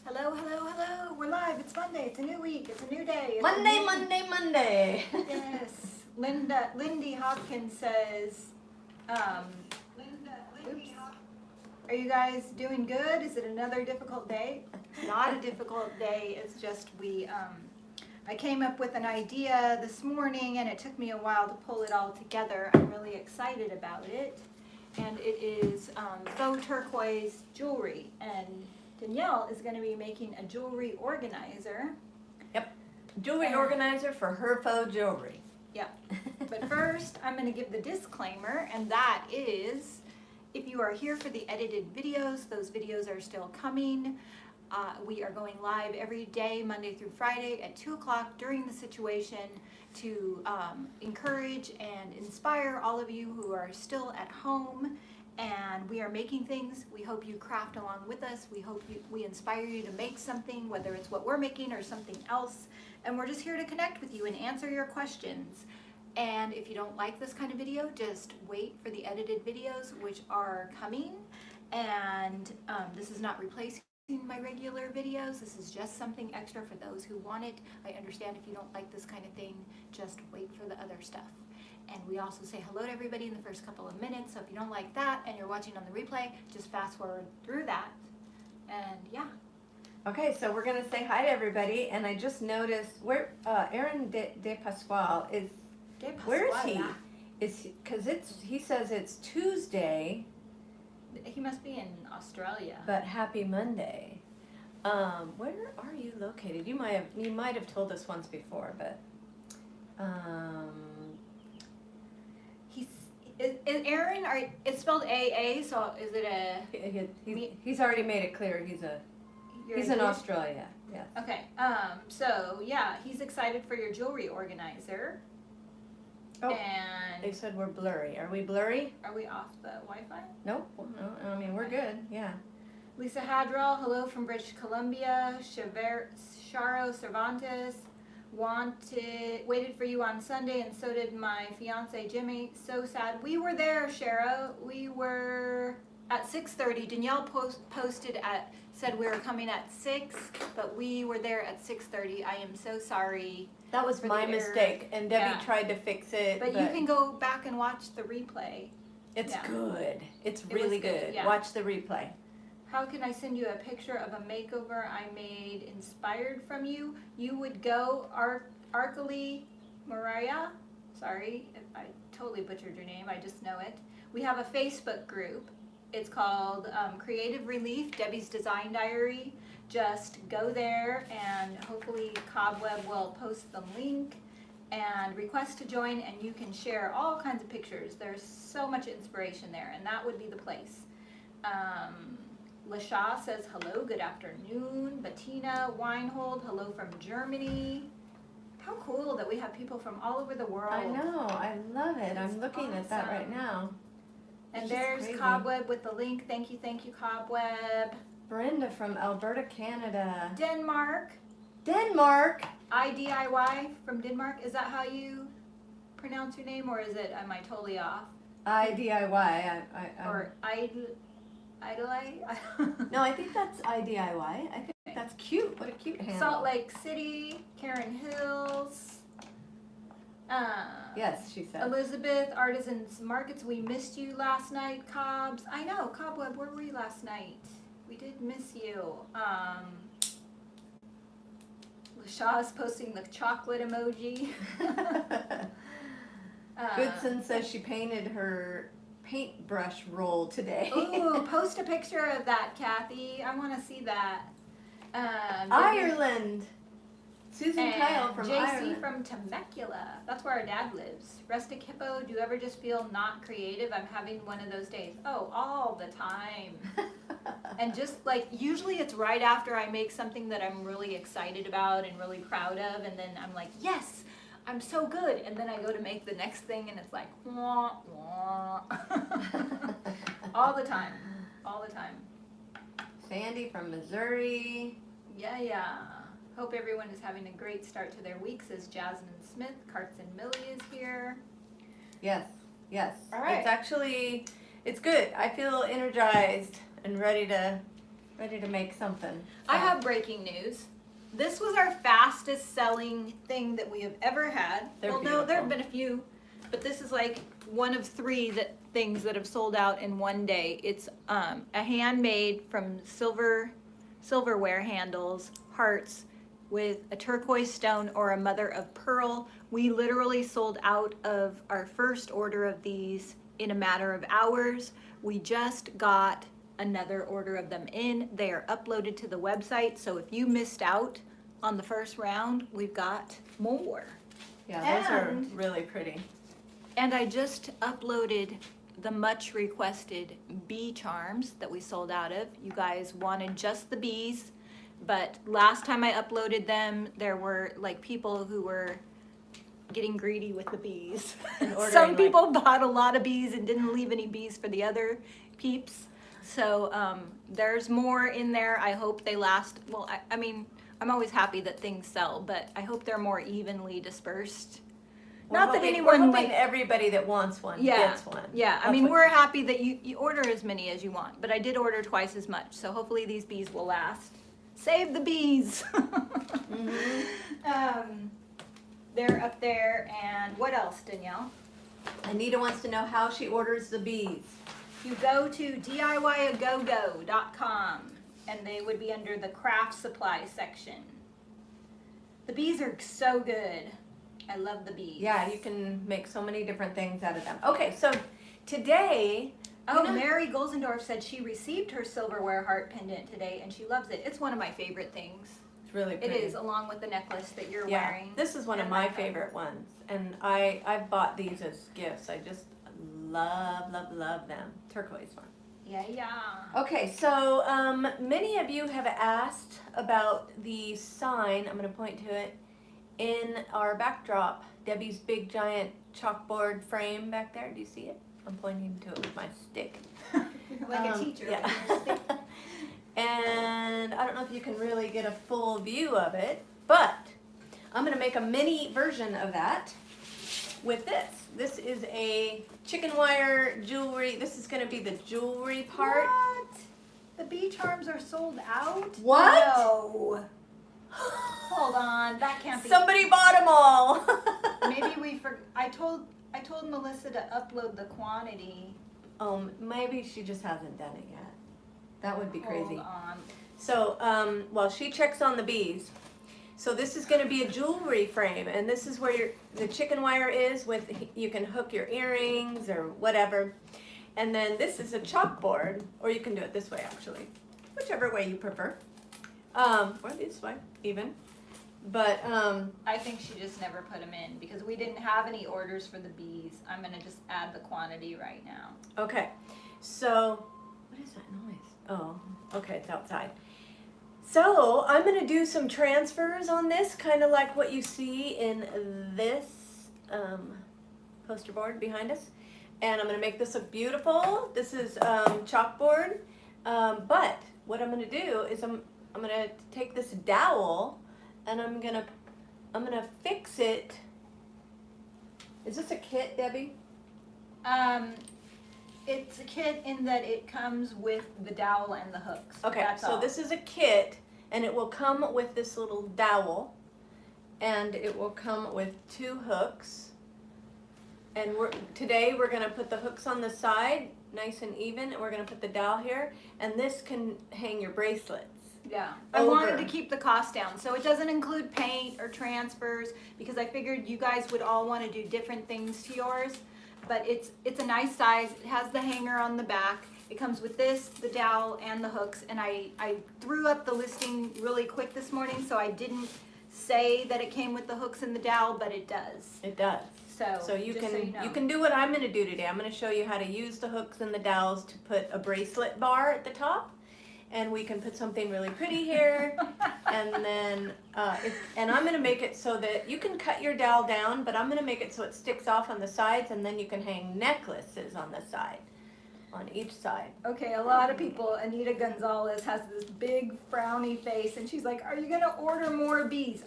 Hello, hello, hello. We're live. It's Monday. It's a new week. It's a new day. It's Monday. Yes. Lindy Hopkins says, oops. Are you guys doing good? Is it another difficult day? It's not a difficult day. It's just I came up with an idea this morning and it took me a while to pull it all together. I'm really excited about it. And it is faux turquoise jewelry. And Danielle is going to be making a jewelry organizer. Yep. Jewelry organizer for her faux jewelry. Yeah. But first, I'm going to give the disclaimer, and that is, if you are here for the edited videos, those videos are still coming. We are going live every day, Monday through Friday at 2 o'clock during the situation to encourage and inspire all of you who are still at home. And we are making things. We hope you craft along with us. We hope we inspire you to make something, whether it's what we're making or something else. And we're just here to connect with you and answer your questions. And if you don't like this kind of video, just wait for the edited videos, which are coming. And this is not replacing my regular videos. This is just something extra for those who want it. I understand if you don't like this kind of thing, just wait for the other stuff. And we also say hello to everybody in the first couple of minutes. So if you don't like that and you're watching on the replay, just fast forward through that. And yeah. Okay, so we're gonna say hi to everybody, and I just noticed where Aaron De Pasquale is. Where is he? Is because he says it's Tuesday. He must be in Australia. But happy Monday. Where are you located? You might have told us once before, but Is Aaron? It's spelled AA, so is it a? he's already made it clear he's in Australia. Yeah. Okay. So yeah, he's excited for your jewelry organizer. Oh, and they said we're blurry. Are we blurry? Are we off the Wi-Fi? Nope. No, I mean, we're good. Yeah. Lisa Hadrell, hello from British Columbia. Sharo Cervantes, waited for you on Sunday, and so did my fiance Jimmy. So sad. We were there, Sharo. We were at 6:30. Danielle said we were coming at 6, but we were there at 6:30. I am so sorry. That was my mistake, and Debbie tried to fix it. But you can go back and watch the replay. It's good. It's really good. Yeah. Watch the replay. How can I send you a picture of a makeover I made inspired from you? You would go Arkeli Mariah. Sorry, I totally butchered your name. I just know it. We have a Facebook group. It's called Creative Relief, Debbie's Design Diary. Just go there and hopefully Cobweb will post the link and request to join, and you can share all kinds of pictures. There's so much inspiration there, and that would be the place. Lasha says hello, good afternoon. Bettina Weinhold, hello from Germany. How cool that we have people from all over the world. I know, I love it. I'm looking at that right now. And there's Cobweb with the link. Thank you, Cobweb. Brenda from Alberta, Canada. Denmark. IDIY from Denmark. Is that how you pronounce your name, or am I totally off? IDIY. Or Idolite? No, I think that's IDIY. I think that's cute. What a cute handle. Salt Lake City, Karen Hills. Yes, she said. Elizabeth, Artisans Markets, we missed you last night. Cobbs, I know, Cobweb, where were you last night? We did miss you. Lashaw's posting the chocolate emoji. Goodson says she painted her paintbrush roll today. Ooh, post a picture of that, Kathy. I want to see that. Ireland. Susan and Kyle from JC Ireland. from Temecula. That's where our dad lives. Rustic Hippo, do you ever just feel not creative? I'm having one of those days. Oh, all the time. And just like, usually it's right after I make something that I'm really excited about and really proud of, and then I'm like, yes, I'm so good. And then I go to make the next thing and it's like, wah, wah. All the time. Sandy from Missouri. Yeah. Hope everyone is having a great start to their week, says Jasmine Smith. Carts and Millie is here. Yes. All right. It's good. I feel energized and ready to Ready to make something. I have breaking news. This was our fastest selling thing that we have ever had. They're well, no, beautiful. there have been a few, but this is like one of three things that have sold out in one day. It's a handmade from silverware handles, hearts, with a turquoise stone or a mother of pearl. We literally sold out of our first order of these in a matter of hours. We just got another order of them in. They are uploaded to the website, so if you missed out on the first round, we've got more. Yeah, those are And- really pretty. And I just uploaded the much requested bee charms that we sold out of. You guys wanted just the bees, but last time I uploaded them, there were like people who were getting greedy with the bees. And ordering, Some like- people bought a lot of bees and didn't leave any bees for the other peeps. So there's more in there. I hope they last. Well, I mean, I'm always happy that things sell, but I hope they're more evenly dispersed. Not that We're anyone hoping like. everybody that wants one Yeah, gets one. yeah. I That's mean, what- we're happy that you order as many as you want, but I did order twice as much, so hopefully these bees will last. Save the bees. They're up there, and what else, Danielle? Anita wants to know how she orders the bees. You go to DIYagogo.com, and they would be under the craft supply section. The bees are so good. I love the bees. Yeah, you can make so many different things out of them. Okay, so today, Oh, you know- Mary Golsendorf said she received her silverware heart pendant today, and she loves it. It's one of my favorite things. it's really It pretty. is, along with the necklace that you're Yeah, wearing. this is one of and my my favorite ones, and I've bought these as gifts. I just love them. Turquoise one. Yeah. Okay, so many of you have asked about the sign. I'm going to point to it in our backdrop. Debbie's big giant chalkboard frame back there. Do you see it? I'm pointing to it with my stick. Like a teacher. Yeah. And I don't know if you can really get a full view of it, but I'm going to make a mini version of that with this. This is a chicken wire jewelry. This is going to be the jewelry part. What? The bee charms are sold out? What? No. Hold on, that can't be. Somebody bought them all. Maybe we I told Melissa to upload the quantity. Maybe she just hasn't done it yet. That would be crazy. Hold on. So, while she checks on the bees, so this is going to be a jewelry frame, and this is where the chicken wire is. With you can hook your earrings or whatever, and then this is a chalkboard, or you can do it this way actually, whichever way you prefer, or this way even. But I think she just never put them in because we didn't have any orders for the bees. I'm gonna just add the quantity right now. okay, so what is that noise? Oh, okay, it's outside. So I'm going to do some transfers on this, kind of like what you see in this poster board behind us. And I'm going to make this look beautiful. This is chalkboard. But what I'm going to do is I'm going to take this dowel and I'm going to fix it. Is this a kit, Debbie? It's a kit in that it comes with the dowel and the hooks. Okay, That's so all. this is a kit, and it will come with this little dowel, and it will come with 2 hooks. And today we're going to put the hooks on the side, nice and even, and we're going to put the dowel here, and this can hang your bracelets. Yeah, I over. wanted to keep the cost down, so it doesn't include paint or transfers because I figured you guys would all want to do different things to yours. But it's a nice size. It has the hanger on the back. It comes with this, the dowel, and the hooks. And I threw up the listing really quick this morning, so I didn't say that it came with the hooks and the dowel, but it does. It does. So you just can so you know. you can do what I'm going to do today. I'm going to show you how to use the hooks and the dowels to put a bracelet bar at the top, and we can put something really pretty here. And then and I'm going to make it so that you can cut your dowel down, but I'm going to make it so it sticks off on the sides, and then you can hang necklaces on the side, on each side. Okay, a lot of people, Anita Gonzalez has this big frowny face and she's like, are you gonna order more bees?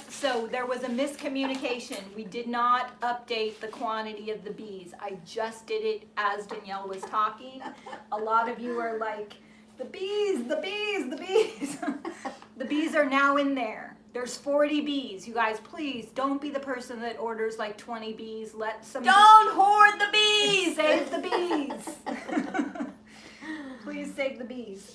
So there was a miscommunication. We did not update the quantity of the bees. I just did it as Danielle was talking. A lot of you are like, The bees, the bees, the bees. The bees are now in there. There's 40 bees. You guys, please don't be the person that orders like 20 bees. Let some. Don't hoard the bees. Save the bees. Please save the bees.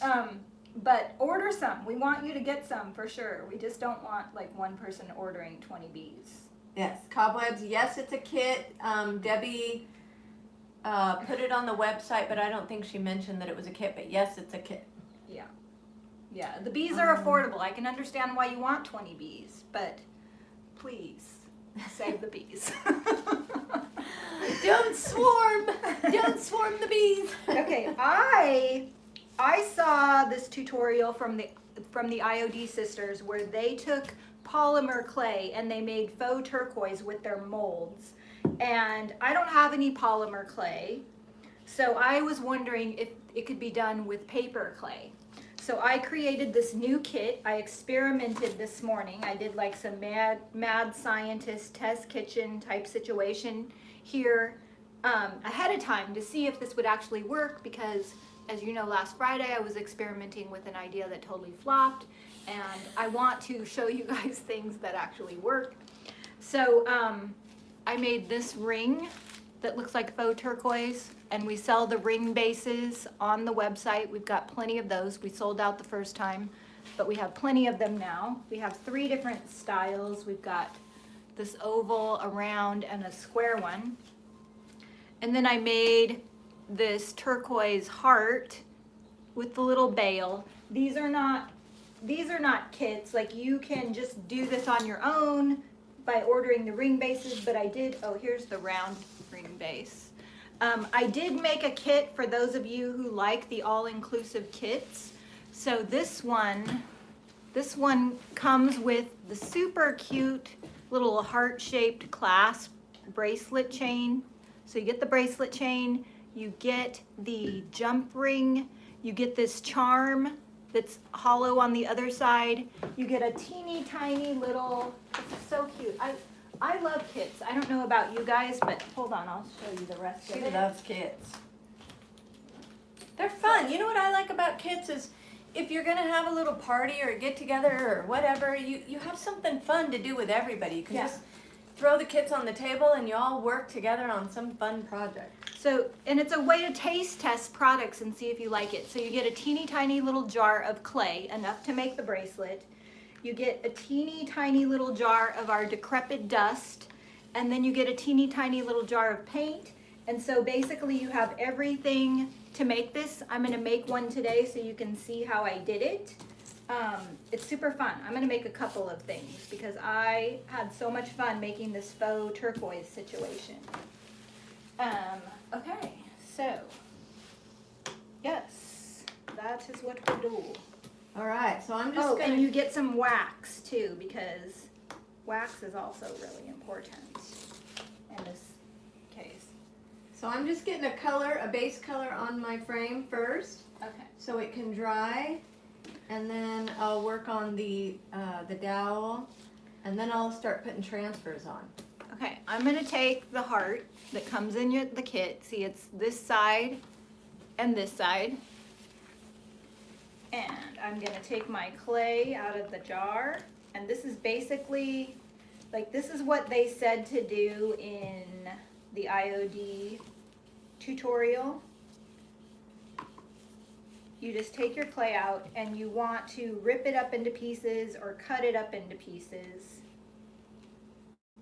But order some. We want you to get some for sure. We just don't want like one person ordering 20 bees. Yes, cobwebs. Yes, it's a kit. Debbie put it on the website, but I don't think she mentioned that it was a kit. But yes, it's a kit. Yeah. Yeah, the bees are affordable. I can understand why you want 20 bees, but please save the bees. Don't swarm. Don't swarm the bees. Okay, I saw this tutorial from the IOD sisters where they took polymer clay and they made faux turquoise with their molds. And I don't have any polymer clay, so I was wondering if it could be done with paper clay. So I created this new kit. I experimented this morning. I did like some mad scientist test kitchen type situation here ahead of time to see if this would actually work, because as you know, last Friday I was experimenting with an idea that totally flopped, and I want to show you guys things that actually work. So I made this ring that looks like faux turquoise, and we sell the ring bases on the website. We've got plenty of those. We sold out the first time, but we have plenty of them now. We have 3 different styles. We've got this oval, a round, and a square one. And then I made this turquoise heart with the little bail. These are not kits. Like, you can just do this on your own by ordering the ring bases, but I did, oh, here's the round ring base. I did make a kit for those of you who like the all-inclusive kits. So this one comes with the super cute little heart-shaped clasp bracelet chain. So you get the bracelet chain, you get the jump ring, you get this charm that's hollow on the other side. You get a teeny tiny little, it's so cute. I love kits. I don't know about you guys, but hold on, I'll show you the rest of it. She loves kits. They're fun. You know what I like about kits is if you're going to have a little party or a get together or whatever, you have something fun to do with everybody. You can just throw the kits on the table and you all work together on some fun project. So, and it's a way to taste test products and see if you like it. So you get a teeny tiny little jar of clay, enough to make the bracelet. You get a teeny tiny little jar of our decrepit dust, and then you get a teeny tiny little jar of paint. And so basically you have everything to make this. I'm gonna make one today so you can see how I did it. It's super fun. I'm gonna make a couple of things because I had so much fun making this faux turquoise situation. Okay, so yes, that is what we do. All right, so I'm just and you get some wax too, because wax is also really important in this case. So I'm just getting a base color on my frame first. Okay. So it can dry, and then I'll work on the dowel, and then I'll start putting transfers on. Okay, I'm gonna take the heart that comes in the kit. See, it's this side and this side. And I'm gonna take my clay out of the jar, and this is basically, like, this is what they said to do in the IOD tutorial. You just take your clay out and you want to rip it up into pieces or cut it up into pieces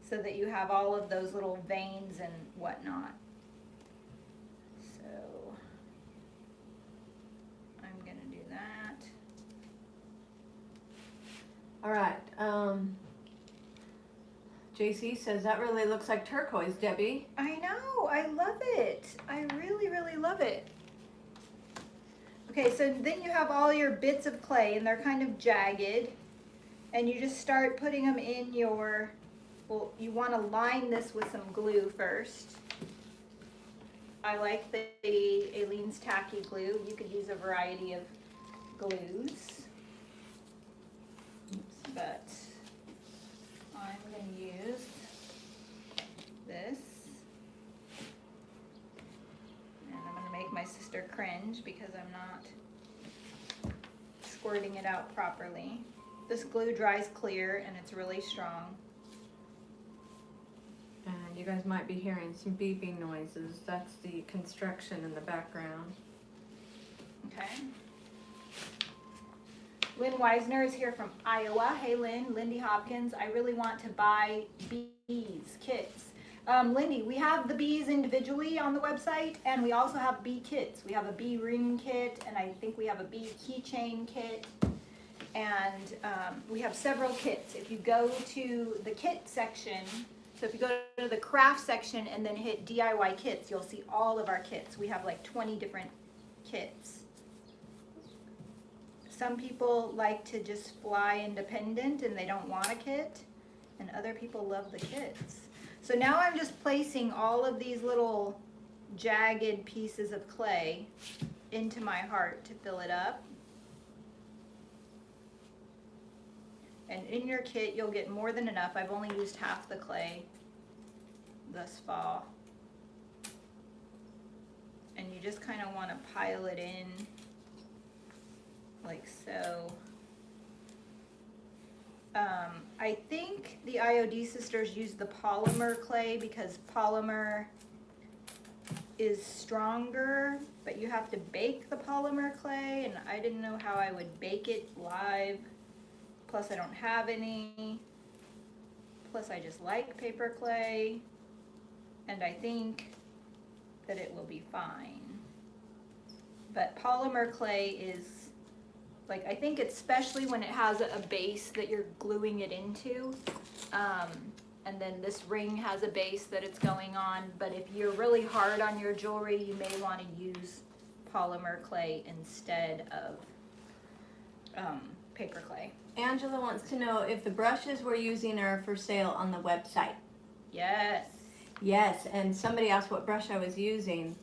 so that you have all of those little veins and whatnot. So I'm gonna do that. All right. JC says that really looks like turquoise, Debbie. I know, I love it. I really, really love it. Okay, so then you have all your bits of clay and they're kind of jagged, and you just start putting them in your, well, you want to line this with some glue first. I like the Aleene's Tacky glue. You could use a variety of glues, but I'm going to use this. And I'm going to make my sister cringe because I'm not squirting it out properly. This glue dries clear and it's really strong. And you guys might be hearing some beeping noises. That's the construction in the background. Okay. Lynn Weisner is here from Iowa. Hey Lynn, Lindy Hopkins. I really want to buy bees kits. Lindy, we have the bees individually on the website, and we also have bee kits. We have a bee ring kit, and I think we have a bee keychain kit, and we have several kits. If you go to the kit section, so if you go to the craft section and then hit DIY kits, you'll see all of our kits. We have like 20 different kits. Some people like to just fly independent and they don't want a kit, and other people love the kits. So now I'm just placing all of these little jagged pieces of clay into my heart to fill it up. And in your kit, you'll get more than enough. I've only used half the clay thus far. And you just kind of want to pile it in like so. I think the IOD sisters use the polymer clay because polymer is stronger, but you have to bake the polymer clay, and I didn't know how I would bake it live. Plus I don't have any. Plus I just like paper clay, and I think that it will be fine. But polymer clay is, like, I think especially when it has a base that you're gluing it into, and then this ring has a base that it's going on, but if you're really hard on your jewelry, you may want to use polymer clay instead of paper clay. Angela wants to know if the brushes we're using are for sale on the website. Yes. Yes, and somebody asked what brush I was using.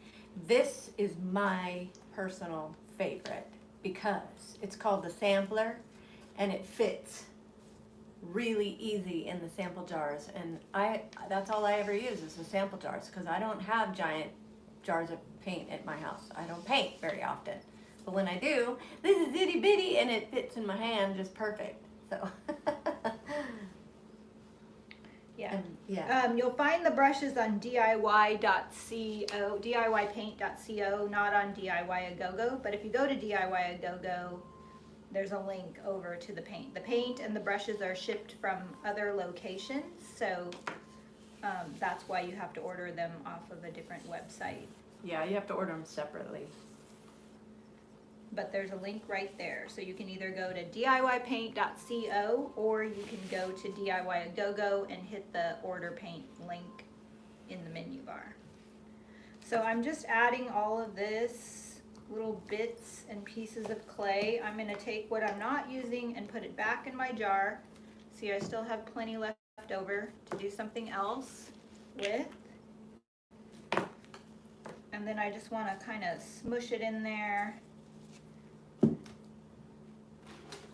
This is my personal favorite because it's called the sampler and it fits really easy in the sample jars, and that's all I ever use is the sample jars because I don't have giant jars of paint at my house. I don't paint very often, but when I do, this is itty bitty and it fits in my hand just perfect. So Yeah. and, yeah. You'll find the brushes on DIY.co, DIYpaint.co, not on DIY A Go-Go, but if you go to DIY A Go-Go, there's a link over to the paint. The paint and the brushes are shipped from other locations, so that's why you have to order them off of a different website. Yeah, you have to order them separately. But there's a link right there, so you can either go to DIYpaint.co or you can go to DIY A Go-Go and hit the order paint link in the menu bar. So I'm just adding all of this little bits and pieces of clay. I'm going to take what I'm not using and put it back in my jar. See, I still have plenty left over to do something else with. And then I just want to kind of smush it in there.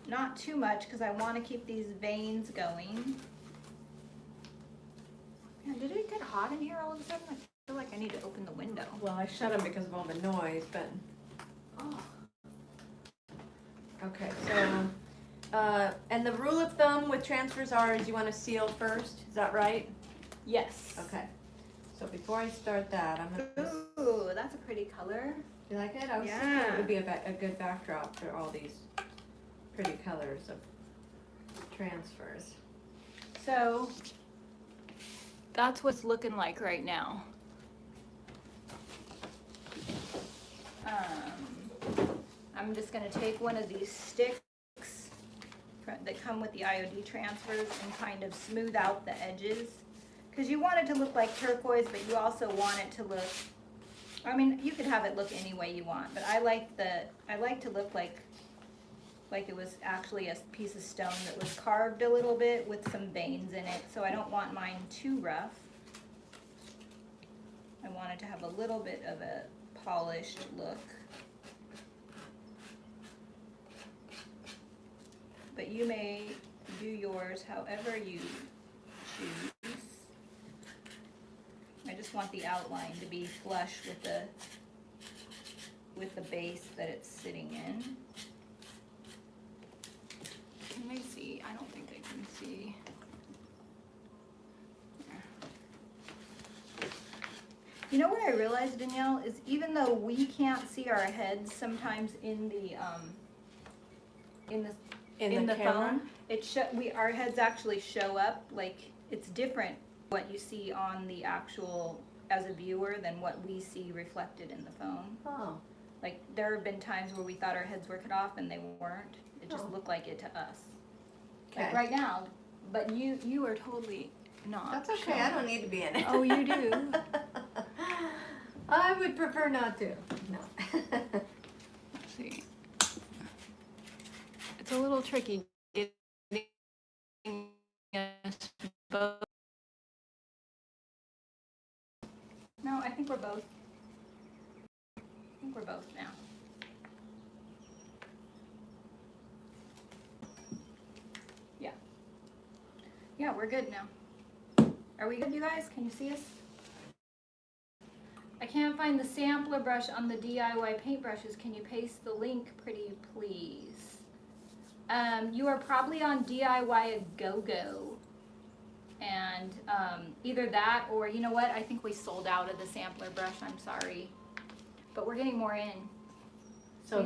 Not too much because I want to keep these veins going. Man, did it get hot in here all of a sudden? I feel like I need to open the window. Well, I shut them because of all the noise, but Oh. okay, so, and the rule of thumb with transfers is you want to seal first, is that right? Yes. Okay, so before I start that, I'm gonna, Ooh, that's a pretty color. you like it? I was thinking Yeah. it would be a good backdrop for all these pretty colors of transfers. So that's what's looking like right now. I'm just going to take one of these sticks that come with the IOD transfers and kind of smooth out the edges, because you want it to look like turquoise, but you also want it to look, I mean, you could have it look any way you want, but I like to look like it was actually a piece of stone that was carved a little bit with some veins in it, so I don't want mine too rough. I want it to have a little bit of a polished look. But you may do yours however you choose. I just want the outline to be flush with the base that it's sitting in. You know what I realized, Danielle, is even though we can't see our heads sometimes in the camera? phone, our heads actually show up. Like, it's different what you see on the actual as a viewer than what we see reflected in the phone. Oh. Like, there have been times where we thought our heads were cut off and they weren't. It just looked like it to us. Like right now, but you are totally not. That's okay. I don't need to be in it. Oh, you do. I would prefer not to. No. Let's see. It's a little tricky getting us both. No, I think we're both. I think we're both now. Yeah. Yeah, we're good now. Are we good, you guys? Can you see us? I can't find the sampler brush on the DIY paintbrushes. Can you paste the link, pretty please? You are probably on DIY a go-go. And either that or, you know what? I think we sold out of the sampler brush. I'm sorry. But we're getting more in. So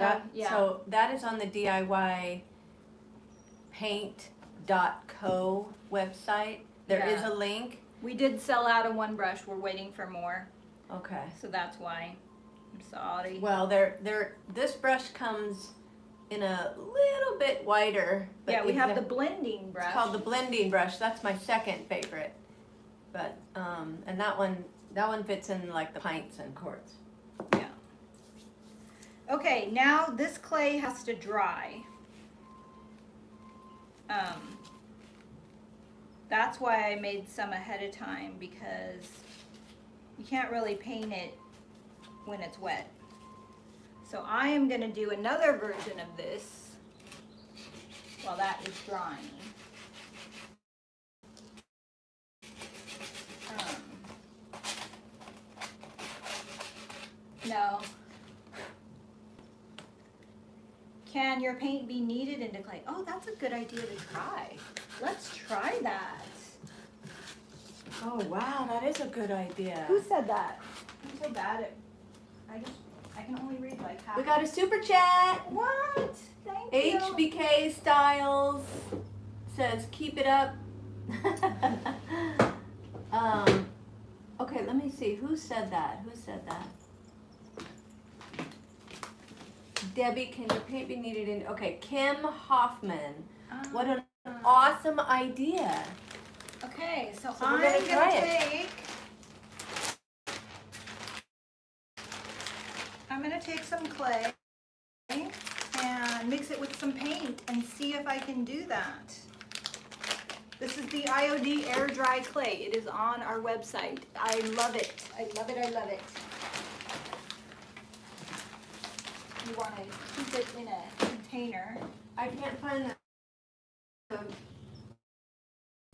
so that is on the DIY paint.co website. There is a link. We did sell out of one brush. We're waiting for more. Okay. So that's why. I'm sorry. Well, this brush comes in a little bit wider. But yeah, we have the blending brush. It's called the blending brush. That's my second favorite. But and that one fits in like the pints and quarts. Yeah. Okay, now this clay has to dry. That's why I made some ahead of time, because you can't really paint it when it's wet. So I am going to do another version of this while that is drying. No. Can your paint be kneaded into clay? Oh, that's a good idea to try. Let's try that. Oh wow, that is a good idea. Who said that? I'm so bad at. I can only read like half. We got a super chat. What? Thank you. HBK Styles says keep it up. Okay, let me see. Who said that? Who said that? Debbie, can your paint be kneaded in? Okay, Kim Hoffman. What an awesome idea. Okay, so we're I'm gonna try it. I'm gonna take some clay and mix it with some paint and see if I can do that. This is the IOD air dry clay. It is on our website. I love it. I love it. I love it. You want to keep it in a container. I can't find the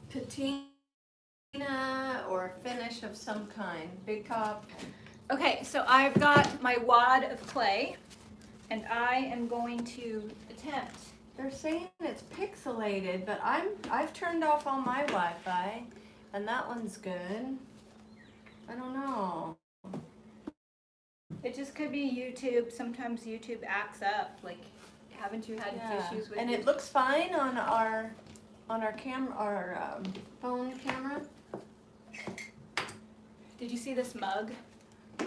patina or finish of some kind. Big top. Okay, so I've got my wad of clay, and I am going to attempt. They're saying it's pixelated, but I've turned off all my Wi-Fi, and that one's good. I don't know. It just could be YouTube. Sometimes YouTube acts up. Like, haven't you had issues with? And it looks fine on our camera, our phone camera. Did you see this mug?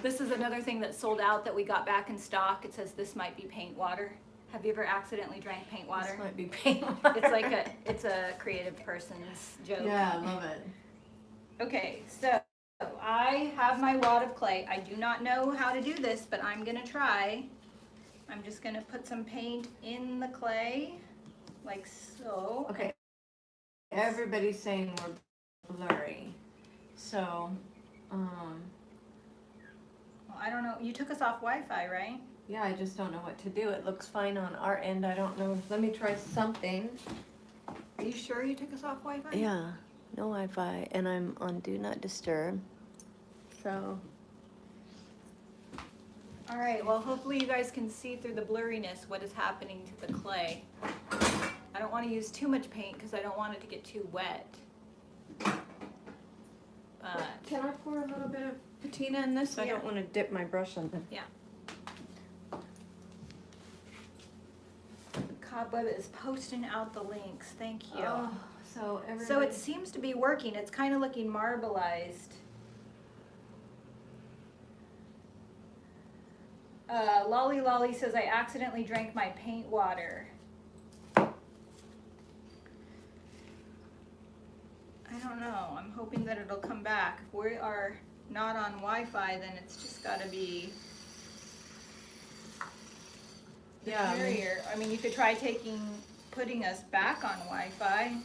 This is another thing that sold out that we got back in stock. It says this might be paint water. Have you ever accidentally drank paint water? This might be paint water. It's like it's a creative person's joke. Yeah, I love it. Okay, so I have my wad of clay. I do not know how to do this, but I'm gonna try. I'm just gonna put some paint in the clay, like so. Okay. Everybody's saying we're blurry. So, Well, I don't know. You took us off Wi-Fi, right? yeah, I just don't know what to do. It looks fine on our end. I don't know. Let me try something. Are you sure you took us off Wi-Fi? Yeah, no Wi-Fi, and I'm on Do Not Disturb. So. All right, well, hopefully you guys can see through the blurriness what is happening to the clay. I don't want to use too much paint because I don't want it to get too wet. But Can I pour a little bit of patina in this? I Yeah. don't want to dip my brush on it. Yeah. Cobweb is posting out the links. Thank you. Oh, so everybody. So it seems to be working. It's kind of looking marbleized. Lolly Lolly says I accidentally drank my paint water. I don't know. I'm hoping that it'll come back. If we are not on Wi-Fi, then it's just got to be the carrier. I mean, you could try putting us back on Wi-Fi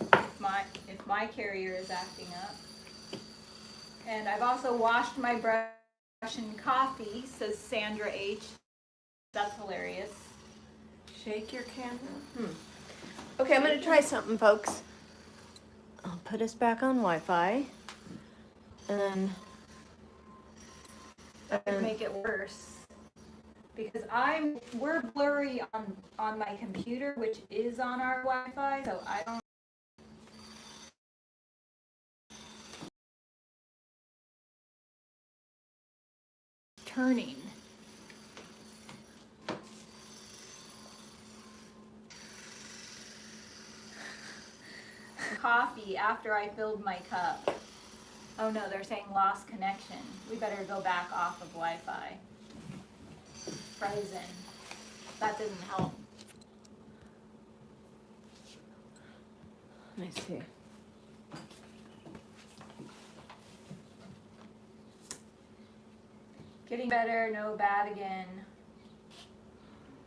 if my carrier is acting up. And I've also washed my brush and coffee, says Sandra H. That's hilarious. Shake your camera. Okay, I'm gonna try something, folks. I'll put us back on Wi-Fi, and That could make it worse. Because we're blurry on my computer, which is on our Wi-Fi, so I don't. Turning. Coffee after I filled my cup. Oh no, they're saying lost connection. We better go back off of Wi-Fi. Frozen. That didn't help. let me see. Getting better, no bad again.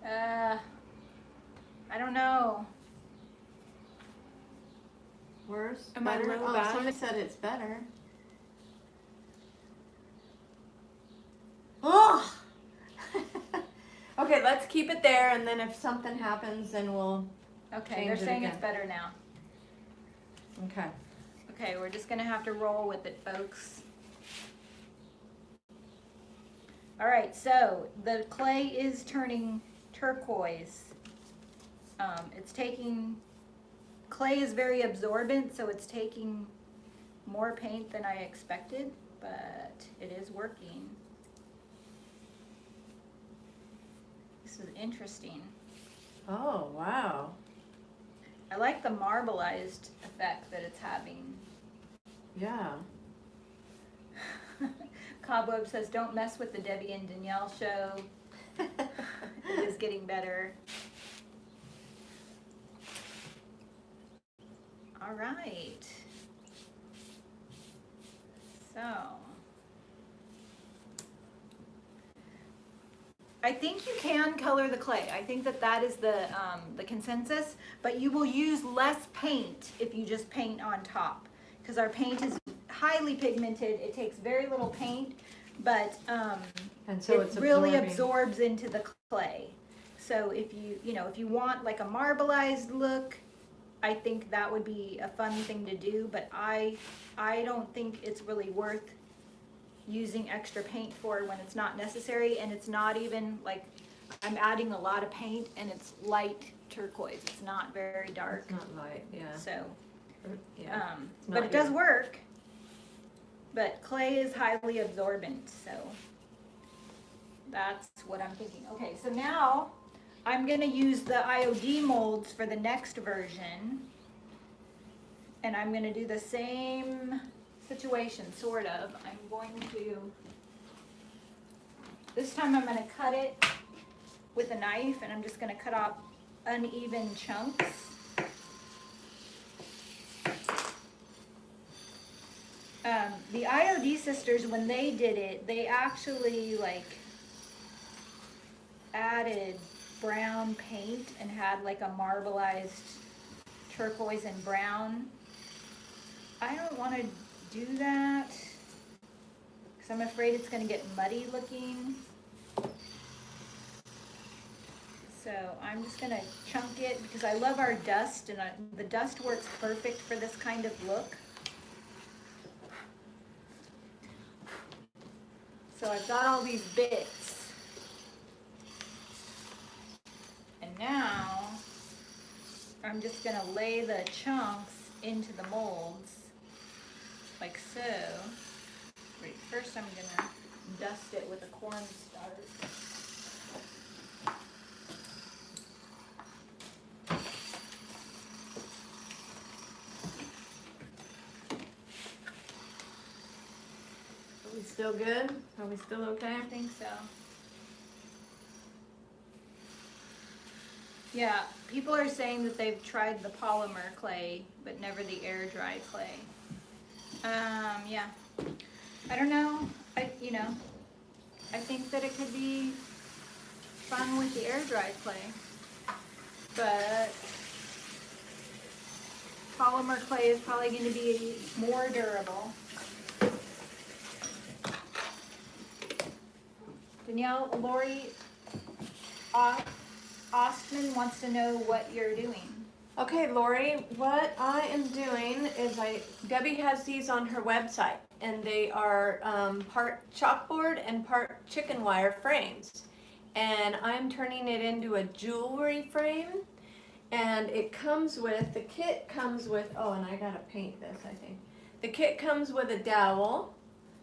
I don't know. Worse? Am I Better? low Oh, back? somebody said it's better. Oh! Okay, let's keep it there, and then if something happens, then we'll Okay, change they're it saying again. it's better now. Okay. Okay, we're just gonna have to roll with it, folks. All right, so the clay is turning turquoise. Clay is very absorbent, so it's taking more paint than I expected, but it is working. This is interesting. Oh, wow. I like the marbleized effect that it's having. Yeah. Cobweb says, don't mess with the Debbie and Danielle show. It is getting better. All right. So, I think you can color the clay. I think that is the consensus, but you will use less paint if you just paint on top, because our paint is highly pigmented. It takes very little paint, but And so it it's really absorbing. absorbs into the clay. So if you want like a marbleized look, I think that would be a fun thing to do, but I don't think it's really worth using extra paint for when it's not necessary, and it's not even like I'm adding a lot of paint and it's light turquoise. It's not very dark. It's not light, yeah. So, Yeah. but it does work. But clay is highly absorbent, so that's what I'm thinking. Okay, so now I'm going to use the IOD molds for the next version, and I'm going to do the same situation, sort of. I'm going to, this time I'm going to cut it with a knife, and I'm just going to cut off uneven chunks. The IOD sisters, when they did it, they actually like added brown paint and had like a marbleized turquoise and brown. I don't want to do that because I'm afraid it's going to get muddy looking. So I'm just going to chunk it because I love our dust, and the dust works perfect for this kind of look. So I've got all these bits. And now I'm just going to lay the chunks into the molds like so. Wait, first I'm gonna dust it with a cornstarch. Are we still good? Are we still okay? I think so. Yeah, people are saying that they've tried the polymer clay, but never the air dry clay. Yeah. I don't know. I think that it could be fun with the air dry clay, but polymer clay is probably going to be more durable. Danielle, Lori Ostman wants to know what you're doing. Okay, Lori, what I am doing is Debbie has these on her website, and they are part chalkboard and part chicken wire frames. And I'm turning it into a jewelry frame, and the kit comes with, oh, and I gotta paint this, I think. The kit comes with a dowel.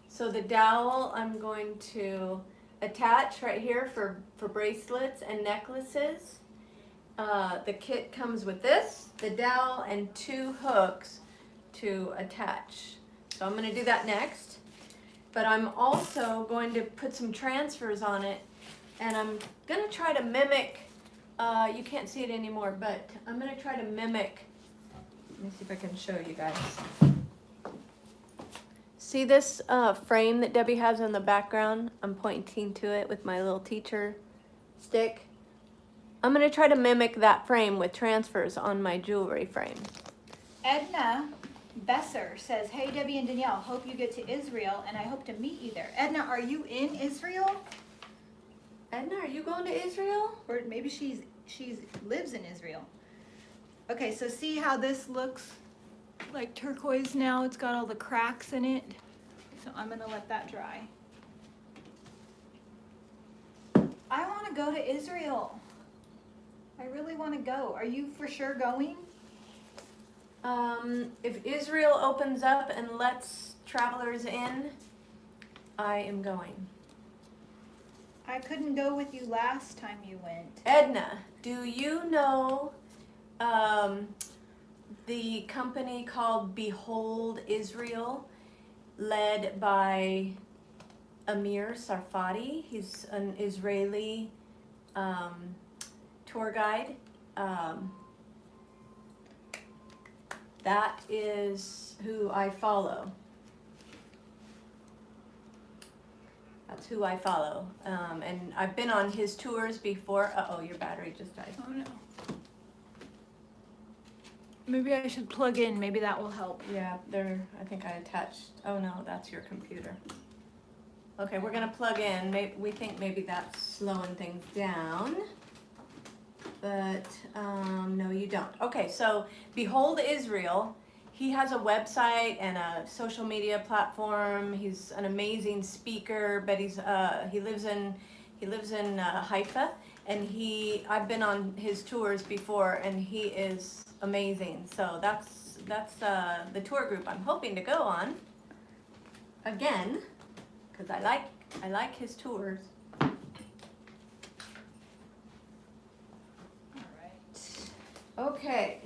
So the dowel I'm going to attach right here for bracelets and necklaces. The kit comes with this, the dowel, and 2 hooks to attach. So I'm going to do that next. But I'm also going to put some transfers on it, and I'm going to try to mimic, you can't see it anymore, but I'm going to try to mimic, let me see if I can show you guys. See this frame that Debbie has in the background? I'm pointing to it with my little teacher stick. I'm going to try to mimic that frame with transfers on my jewelry frame. Edna Besser says, hey Debbie and Danielle, hope you get to Israel and I hope to meet you there. Edna, are you in Israel? Edna, are you going to Israel? Or maybe she's lives in Israel. Okay, so see how this looks like turquoise now? It's got all the cracks in it. So I'm going to let that dry. I want to go to Israel. I really want to go. Are you for sure going? If Israel opens up and lets travelers in, I am going. I couldn't go with you last time you went. Edna, do you know the company called Behold Israel, led by Amir Sarfati? He's an Israeli tour guide. That is who I follow. That's who I follow. And I've been on his tours before. Uh-oh, your battery just died. Oh no. Maybe I should plug in. Maybe that will help. Yeah, I think I attached. Oh no, that's your computer. Okay, we're gonna plug in. We think maybe that's slowing things down. But no, you don't. Okay, so Behold Israel. He has a website and a social media platform. He's an amazing speaker, but he lives in Haifa, and I've been on his tours before, and he is amazing. So that's the tour group I'm hoping to go on again, because I like his tours. Okay.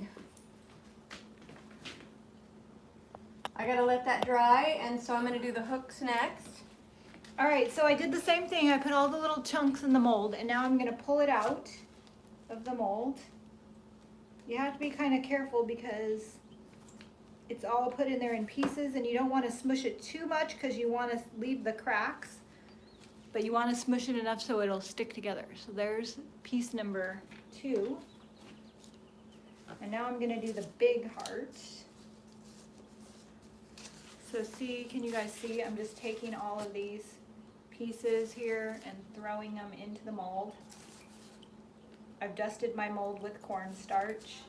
I gotta let that dry, and so I'm gonna do the hooks next. All right, so I did the same thing. I put all the little chunks in the mold, and now I'm gonna pull it out of the mold. You have to be kind of careful because it's all put in there in pieces, and you don't want to smush it too much because you want to leave the cracks, but you want to smush it enough so it'll stick together. So there's piece number 2. And now I'm going to do the big heart. So see, can you guys see? I'm just taking all of these pieces here and throwing them into the mold. I've dusted my mold with cornstarch.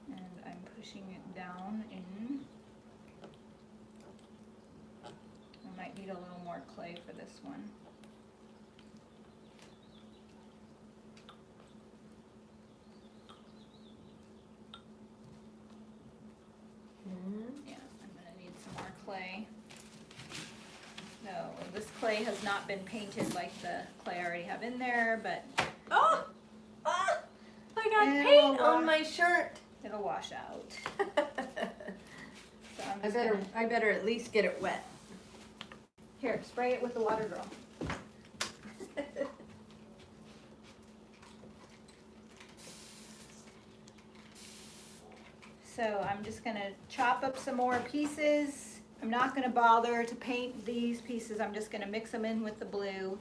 And I'm pushing it down in. I might need a little more clay for this one. this clay has not been painted like the clay I already have in there, but Oh! Ah! I got It'll paint wash. on my shirt. it'll wash out. So I'm I just better at least get it wet. here, spray it with the water, girl. So I'm just gonna chop up some more pieces. I'm not gonna bother to paint these pieces. I'm just gonna mix them in with the blue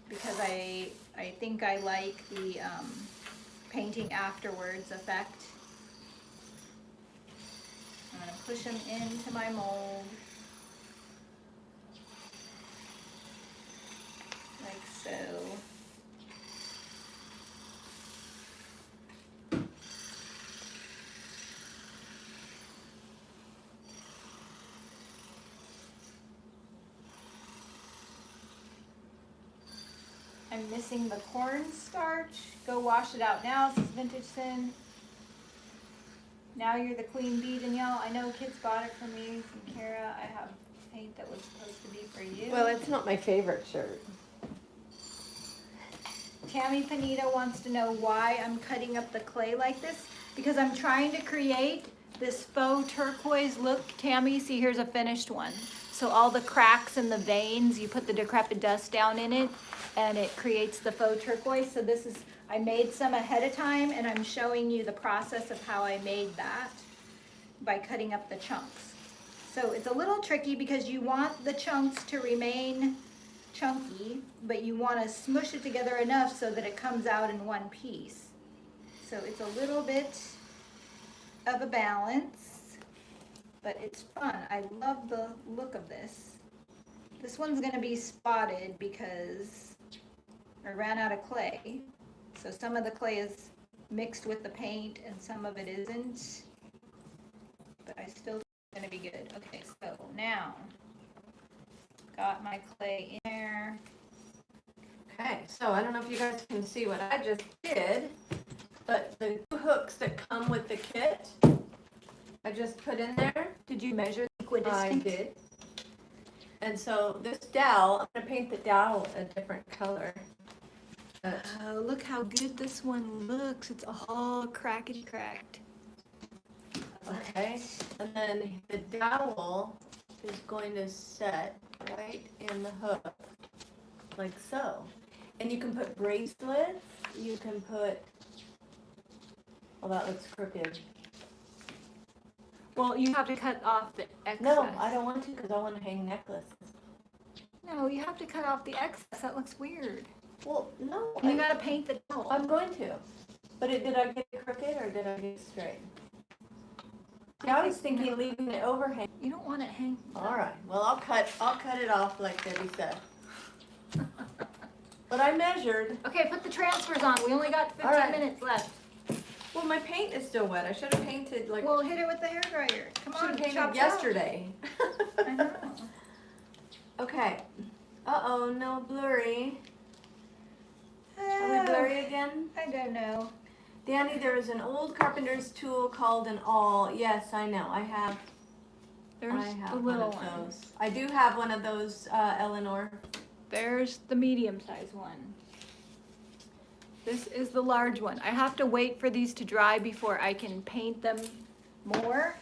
because I think I like the painting afterwards effect. I'm gonna push them into my mold. Like so. I'm missing the cornstarch. Go wash it out now. This is Vintage Sin. Now you're the queen bee, Danielle. I know kids bought it from me, from Kara. I have paint that was supposed to be for you. Well, it's not my favorite shirt. Tammy Panita wants to know why I'm cutting up the clay like this. Because I'm trying to create this faux turquoise look. Tammy, see, here's a finished one. So all the cracks and the veins, you put the decrepit dust down in it, and it creates the faux turquoise. So this is, I made some ahead of time, and I'm showing you the process of how I made that by cutting up the chunks. So it's a little tricky because you want the chunks to remain chunky, but you want to smush it together enough so that it comes out in one piece. So it's a little bit of a balance, but it's fun. I love the look of this. This one's going to be spotted because I ran out of clay. So some of the clay is mixed with the paint and some of it isn't. But I still think it's going to be good. Okay, so now got my clay in there. Okay, so I don't know if you guys can see what I just did, but the two hooks that come with the kit, I just put in there. Did you measure the I equidistant? did. And so this dowel, I'm going to paint the dowel a different color. Oh, look how good this one looks. It's all crackety cracked. Okay, and then the dowel is going to set right in the hook, like so. And you can put bracelets, you can put, well, that looks crooked. Well, you have to cut off the excess. No, I don't want to because I want to hang necklaces. No, you have to cut off the excess. That looks weird. Well, no. You gotta paint the dowel. I'm going to. But did I get it crooked or did I get it straight? See, I was thinking leaving it overhang. You don't want it hang. All right. Well, I'll cut it off like Debbie said. But I measured. Okay, put the transfers on. We only got 15 right. minutes left. Well, my paint is still wet. I should have painted like. Well, hit it with the hairdryer. Come should on, have painted chop, yesterday. chop. I know. Okay. Uh-oh, no blurry. Are we blurry again? I don't know. Danny, there is an old carpenter's tool called an awl. Yes, I know. I have There's the one little of one. those. I do have one of those, Eleanor. There's the medium-sized one. This is the large one. I have to wait for these to dry before I can paint them more.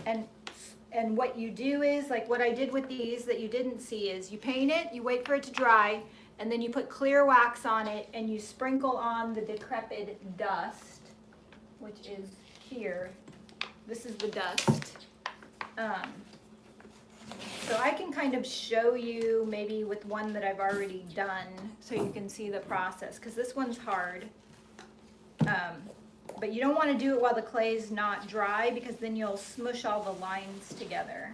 And what you do is, like what I did with these that you didn't see is you paint it, you wait for it to dry, and then you put clear wax on it and you sprinkle on the decrepit dust, which is here. This is the dust. So I can kind of show you maybe with one that I've already done so you can see the process, because this one's hard. But you don't want to do it while the clay's not dry because then you'll smush all the lines together.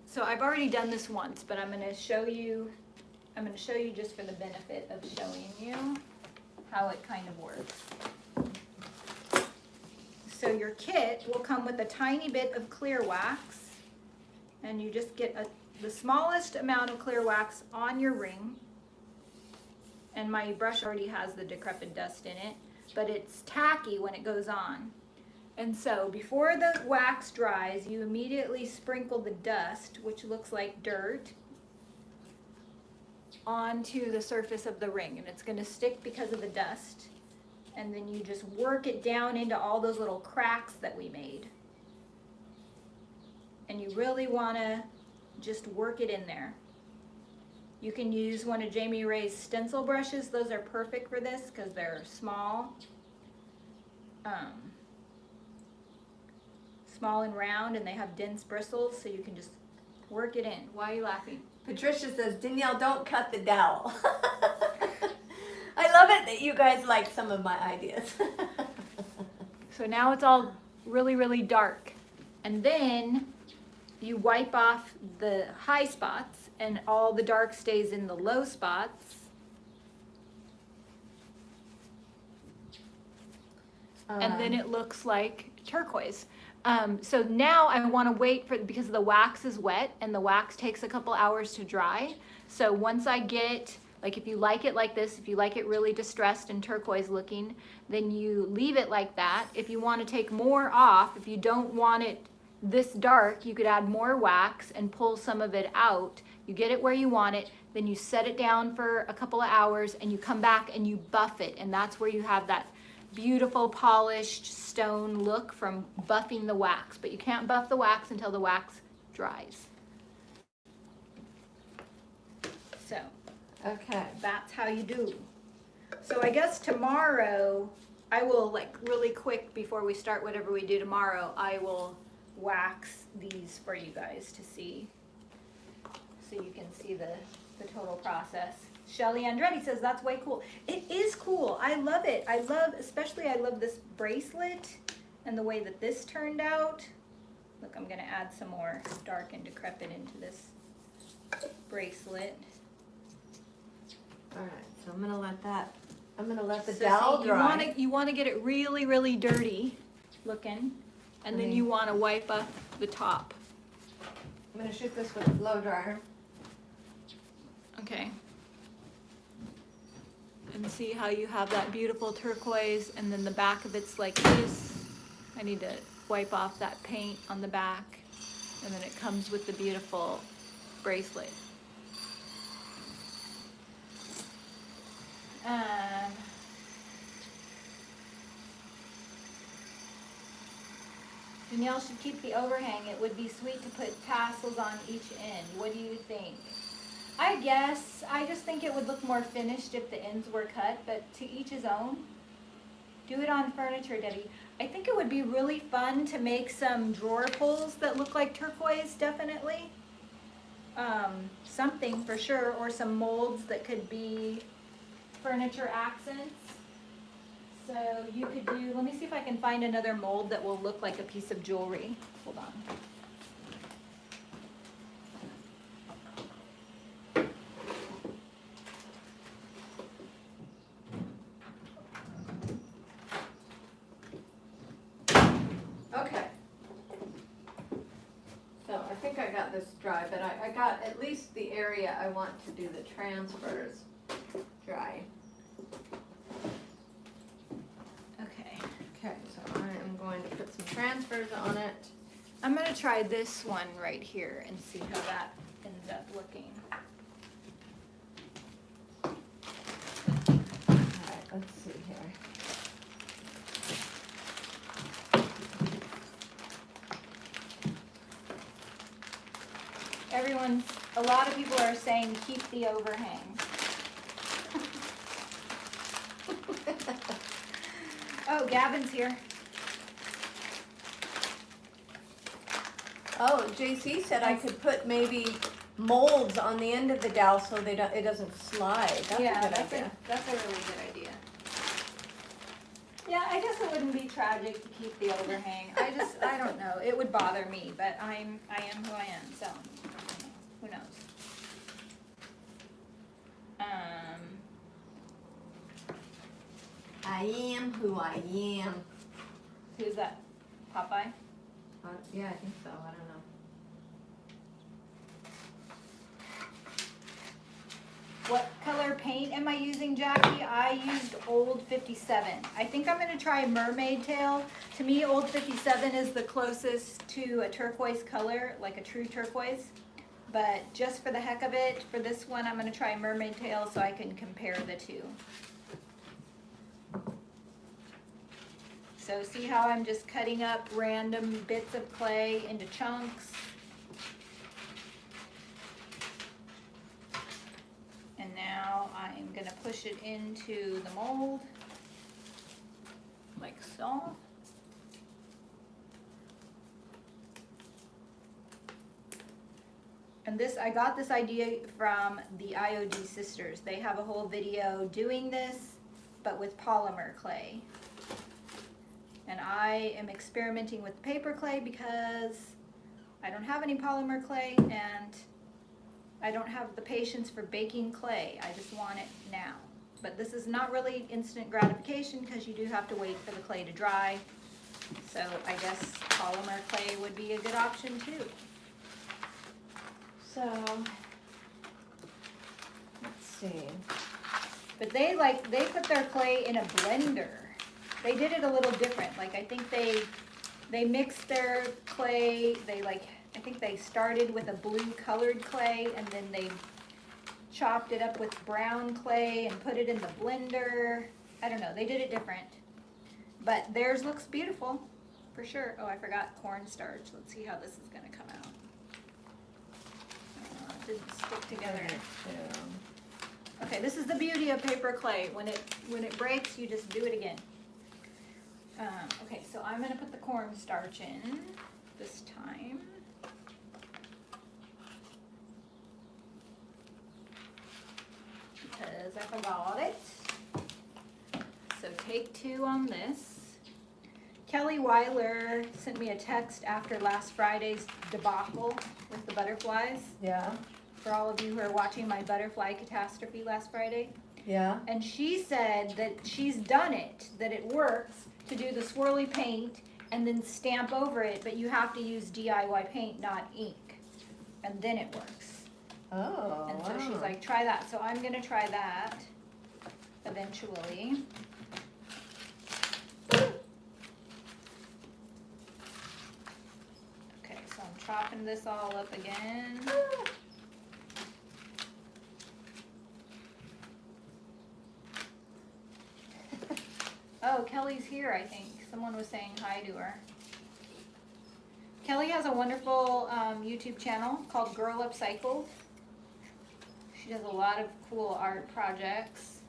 So I've already done this once, but I'm going to show you just for the benefit of showing you how it kind of works. So your kit will come with a tiny bit of clear wax, and you just get the smallest amount of clear wax on your ring. And my brush already has the decrepit dust in it, but it's tacky when it goes on. And so before the wax dries, you immediately sprinkle the dust, which looks like dirt, onto the surface of the ring. And it's going to stick because of the dust. And then you just work it down into all those little cracks that we made. And you really want to just work it in there. You can use one of Jamie Ray's stencil brushes. Those are perfect for this because they're small. Small and round, and they have dense bristles, so you can just work it in. Why are you laughing? Patricia says, Danielle, don't cut the dowel. I love it that you guys like some of my ideas. So now it's all really, really dark. And then you wipe off the high spots, and all the dark stays in the low spots. And then it looks like turquoise. So now I want to wait because the wax is wet and the wax takes a couple hours to dry. So once I get, like if you like it like this, if you like it really distressed and turquoise looking, then you leave it like that. If you want to take more off, if you don't want it this dark, you could add more wax and pull some of it out. You get it where you want it, then you set it down for a couple of hours and you come back and you buff it, and that's where you have that beautiful polished stone look from buffing the wax. But you can't buff the wax until the wax dries. So okay, that's how you do. So I guess tomorrow I will, like really quick before we start whatever we do tomorrow, I will wax these for you guys to see, so you can see the total process. Shelly Andretti says that's way cool. It is cool. I love it. I love this bracelet and the way that this turned out. Look, I'm going to add some more dark and decrepit into this bracelet. all right, so I'm gonna let the So dowel see, dry. you want to get it really, really dirty looking, and then you want to wipe up the top. I'm gonna shoot this with a blow dryer. Okay. And see how you have that beautiful turquoise, and then the back of it's like this. I need to wipe off that paint on the back, and then it comes with the beautiful bracelet. Danielle should keep the overhang. It would be sweet to put tassels on each end. What do you think? I guess. I just think it would look more finished if the ends were cut, but to each his own. Do it on furniture, Debbie. I think it would be really fun to make some drawer pulls that look like turquoise, definitely. Something for sure, or some molds that could be furniture accents. So you could do, let me see if I can find another mold that will look like a piece of jewelry. Hold on. Okay. So I think I got this dry, but I got at least the area I want to do the transfers dry. Okay. Okay, so I am going to put some transfers on it. I'm going to try this one right here and see how that ends up looking. Alright, let's see here. A lot of people are saying keep the overhang. Oh, Gavin's here. Oh, JC said I could put maybe molds on the end of the dowel so it doesn't slide. That's a good idea. That's a really good idea. Yeah, I guess it wouldn't be tragic to keep the overhang. I don't know. It would bother me, but I am who I am, so who knows? I am who I am. Who's that? Popeye? Yeah, I think so. I don't know. What color paint am I using, Jackie? I used Old 57. I think I'm going to try Mermaid Tail. To me, Old 57 is the closest to a turquoise color, like a true turquoise. But just for the heck of it, for this one, I'm going to try Mermaid Tail so I can compare the two. So see how I'm just cutting up random bits of clay into chunks. And now I'm going to push it into the mold, like so. And this, I got this idea from the IOD sisters. They have a whole video doing this, but with polymer clay. And I am experimenting with paper clay because I don't have any polymer clay and I don't have the patience for baking clay. I just want it now. But this is not really instant gratification because you do have to wait for the clay to dry. So I guess polymer clay would be a good option too. So, let's see. But they put their clay in a blender. They did it a little different. Like I think they mixed their clay. I think they started with a blue colored clay and then they chopped it up with brown clay and put it in the blender. I don't know. They did it different. But theirs looks beautiful for sure. Oh, I forgot cornstarch. Let's see how this is going to come out. It didn't stick together. Okay, this is the beauty of paper clay. When it breaks, you just do it again. Okay, so I'm going to put the cornstarch in this time. Because I forgot it. So take 2 on this. Kelly Weiler sent me a text after last Friday's debacle with the butterflies. Yeah. For all of you who are watching my butterfly catastrophe last Friday. Yeah. And she said that she's done it, that it works to do the swirly paint and then stamp over it, but you have to use DIY paint, not ink. And then it works. Oh, and so she's like, try that. So I'm going to try that eventually. Okay, so I'm chopping this all up again. Oh, Kelly's here, I think. Someone was saying hi to her. Kelly has a wonderful YouTube channel called Girl Upcycled. She does a lot of cool art projects.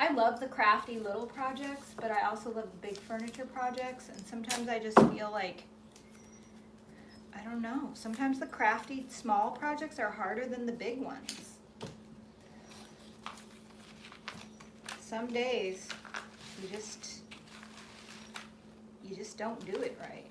I love the crafty little projects, but I also love the big furniture projects, and sometimes I just feel like, I don't know, sometimes the crafty small projects are harder than the big ones. Some days you just don't do it right.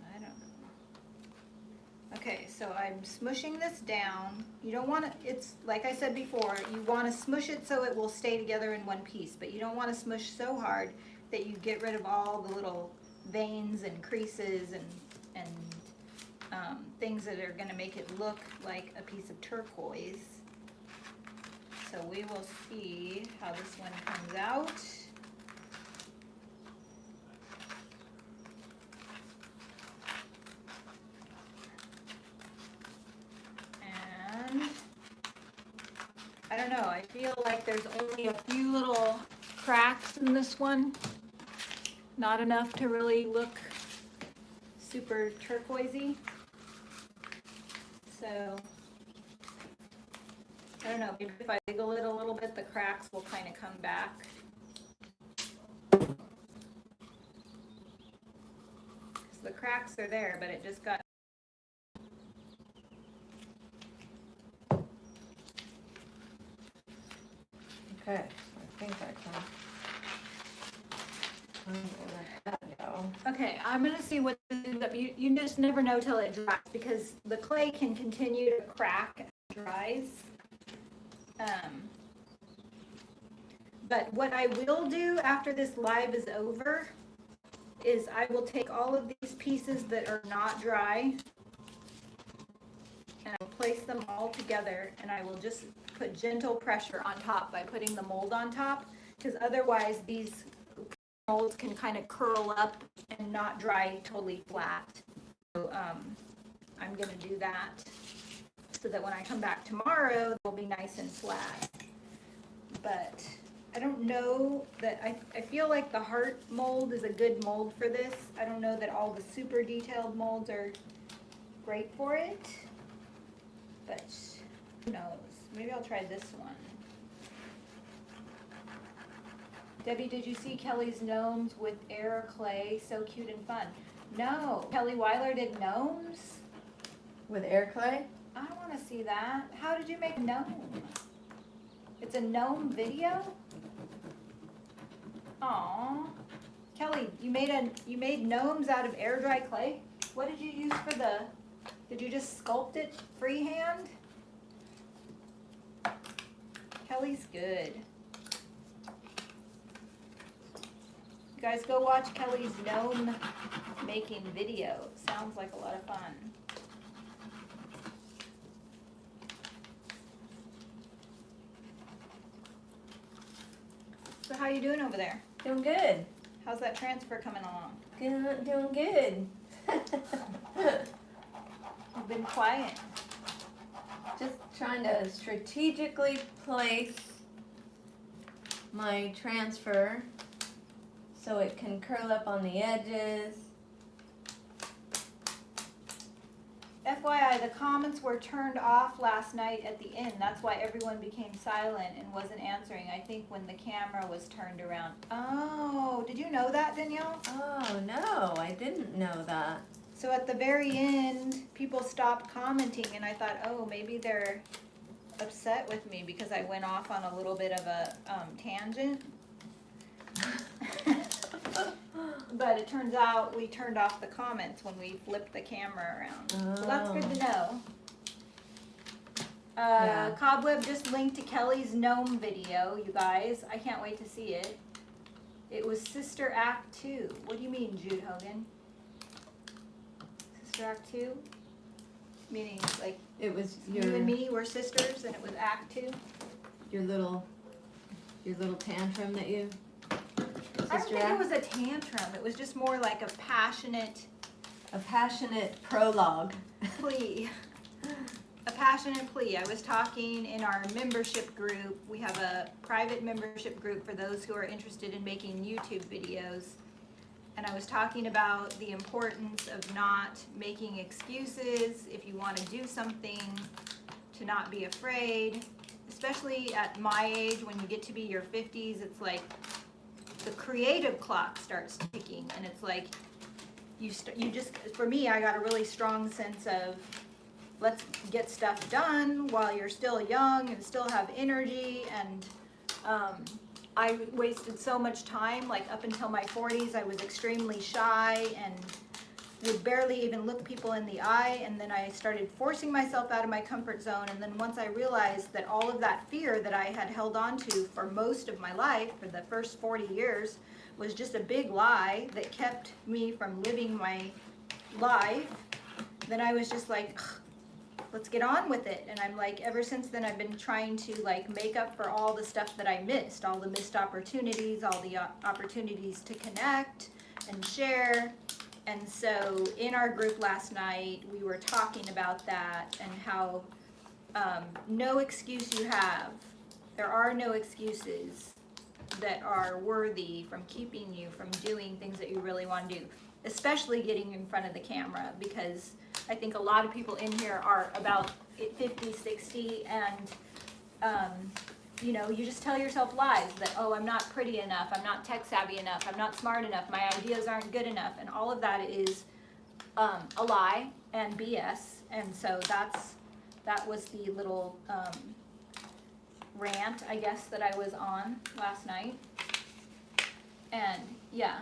I don't know. Okay, so I'm smushing this down. You don't want to, it's like I said before, you want to smush it so it will stay together in one piece, but you don't want to smush so hard that you get rid of all the little veins and creases and things that are going to make it look like a piece of turquoise. So we will see how this one comes out. And I don't know, I feel like there's only a few little cracks in this one. Not enough to really look super turquoisey. So I don't know, maybe if I wiggle it a little bit, the cracks will kind of come back. Because the cracks are there, but it just got... Okay, I think I can. I'm gonna let that go. Okay, I'm going to see what this ends up. You just never know till it dries, because the clay can continue to crack as it dries. But what I will do after this live is over is I will take all of these pieces that are not dry and I will place them all together, and I will just put gentle pressure on top by putting the mold on top, because otherwise these molds can kind of curl up and not dry totally flat. So I'm gonna do that so that when I come back tomorrow, they'll be nice and flat. But I don't know that, I feel like the heart mold is a good mold for this. I don't know that all the super detailed molds are great for it, but who knows? Maybe I'll try this one. Debbie, did you see Kelly's gnomes with air clay? So cute and fun. No, Kelly Weiler did gnomes? With air clay? I want to see that. How did you make a gnome? It's a gnome video? Aw. Kelly, you made gnomes out of air dry clay? What did you use for did you just sculpt it freehand? Kelly's good. You guys go watch Kelly's gnome making video. Sounds like a lot of fun. So how you doing over there? Doing good. How's that transfer coming along? Doing good. You've been quiet. Just trying to strategically place my transfer so it can curl up on the edges. FYI, the comments were turned off last night at the inn. That's why everyone became silent and wasn't answering. I think when the camera was turned around. Oh, did you know that, Danielle? Oh, no, I didn't know that. So at the very end, people stopped commenting, and I thought, oh, maybe they're upset with me because I went off on a little bit of a tangent. But it turns out we turned off the comments when we flipped the camera around. Oh. So that's good to know. Yeah. Cobweb just linked to Kelly's gnome video, you guys. I can't wait to see it. It was Sister Act 2. What do you mean, Jude Hogan? Sister Act 2? Meaning, like, It was you and me were sisters and it was Act 2? your little tantrum that you. I don't think it was a tantrum. It was just more like a passionate prologue. plea. A passionate plea. I was talking in our membership group. We have a private membership group for those who are interested in making YouTube videos. And I was talking about the importance of not making excuses if you want to do something, to not be afraid. Especially at my age, when you get to be your 50s, it's like the creative clock starts ticking, and it's like you just, for me, I got a really strong sense of let's get stuff done while you're still young and still have energy. And I wasted so much time, like up until my 40s, I was extremely shy and would barely even look people in the eye, and then I started forcing myself out of my comfort zone. And then once I realized that all of that fear that I had held on to for most of my life, for the first 40 years, was just a big lie that kept me from living my life, then I was just like, let's get on with it. And I'm like, ever since then, I've been trying to like make up for all the stuff that I missed, all the missed opportunities, all the opportunities to connect and share. And so in our group last night, we were talking about that and how no excuse you have. There are no excuses that are worthy from keeping you from doing things that you really want to do, especially getting in front of the camera, because I think a lot of people in here are about 50, 60, and you know, you just tell yourself lies that, oh, I'm not pretty enough, I'm not tech savvy enough, I'm not smart enough, my ideas aren't good enough, and all of that is a lie and BS. And so that was the little rant, I guess, that I was on last night. And yeah,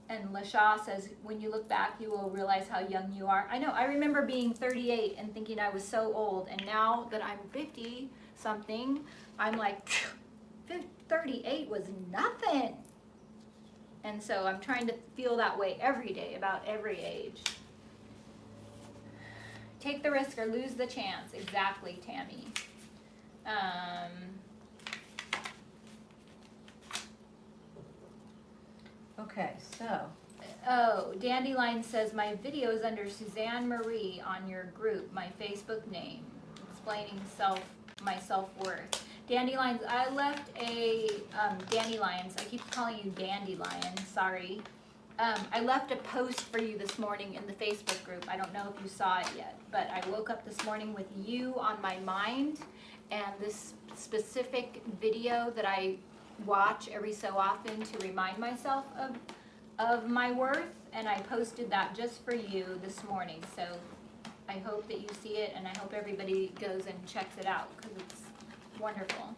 and LaShaw says, when you look back, you will realize how young you are. I know, I remember being 38 and thinking I was so old, and now that I'm 50 something, I'm like, 38 was nothing. And so I'm trying to feel that way every day about every age. take the risk or lose the chance. Exactly, Tammy. Okay, so. Oh, Dandelion says my video is under Suzanne Marie on your group, my Facebook name, explaining my self-worth. Dandelions, I left a, Dandelions, I keep calling you Dandelion, sorry. I left a post for you this morning in the Facebook group. I don't know if you saw it yet, but I woke up this morning with you on my mind, and this specific video that I watch every so often to remind myself of my worth, and I posted that just for you this morning. So I hope that you see it, and I hope everybody goes and checks it out, because it's wonderful.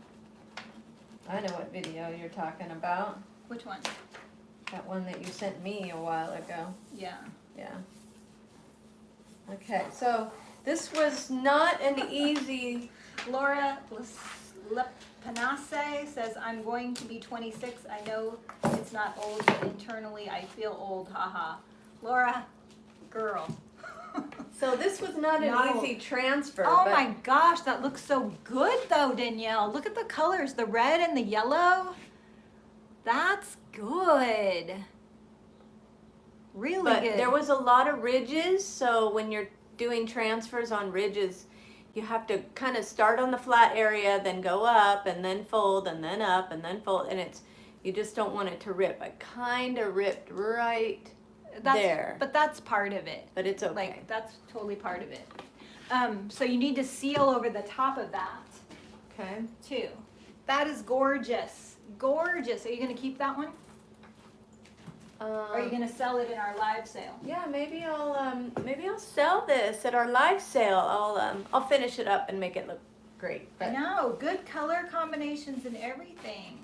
I know what video you're talking about. Which one? That one that you sent me a while ago. Yeah. Yeah. Okay, so this was not an easy. Laura Lepanasse says, I'm going to be 26. I know it's not old, but internally I feel old, haha. Laura, girl. So this was not an easy transfer. Oh my gosh, that looks so good though, Danielle. Look at the colors, the red and the yellow. That's good. Really But good. there was a lot of ridges, so when you're doing transfers on ridges, you have to kind of start on the flat area, then go up, and then fold, and then up, and then fold, and you just don't want it to rip. I kind of ripped right there. But that's part of it. But it's okay. Like, that's totally part of it. So you need to seal over the top of that, Okay. too. That is gorgeous. Gorgeous. Are you going to keep that one? Or are you going to sell it in our live sale? Yeah, maybe I'll sell this at our live sale. I'll finish it up and make it look great. I know. Good color combinations and everything.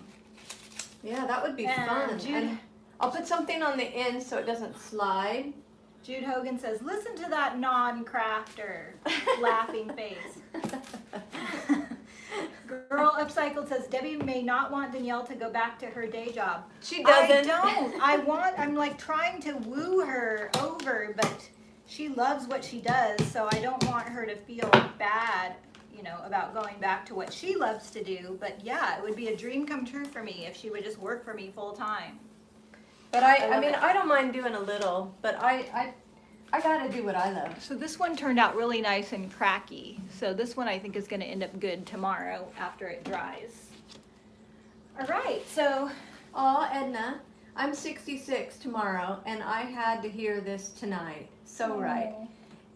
Yeah, that would be fun. And I'll put something on the end so it doesn't slide. Jude Hogan says, listen to that non-crafter. Laughing face. Girl Upcycled says, Debbie may not want Danielle to go back to her day job. She doesn't. I don't. I'm like trying to woo her over, but she loves what she does, so I don't want her to feel bad, about going back to what she loves to do. But yeah, it would be a dream come true for me if she would just work for me full time. But I don't mind doing a little, but I gotta do what I love. So this one turned out really nice and cracky. So this one I think is going to end up good tomorrow after it dries. All right, so. Aw, Edna, I'm 66 tomorrow, and I had to hear this tonight. So right.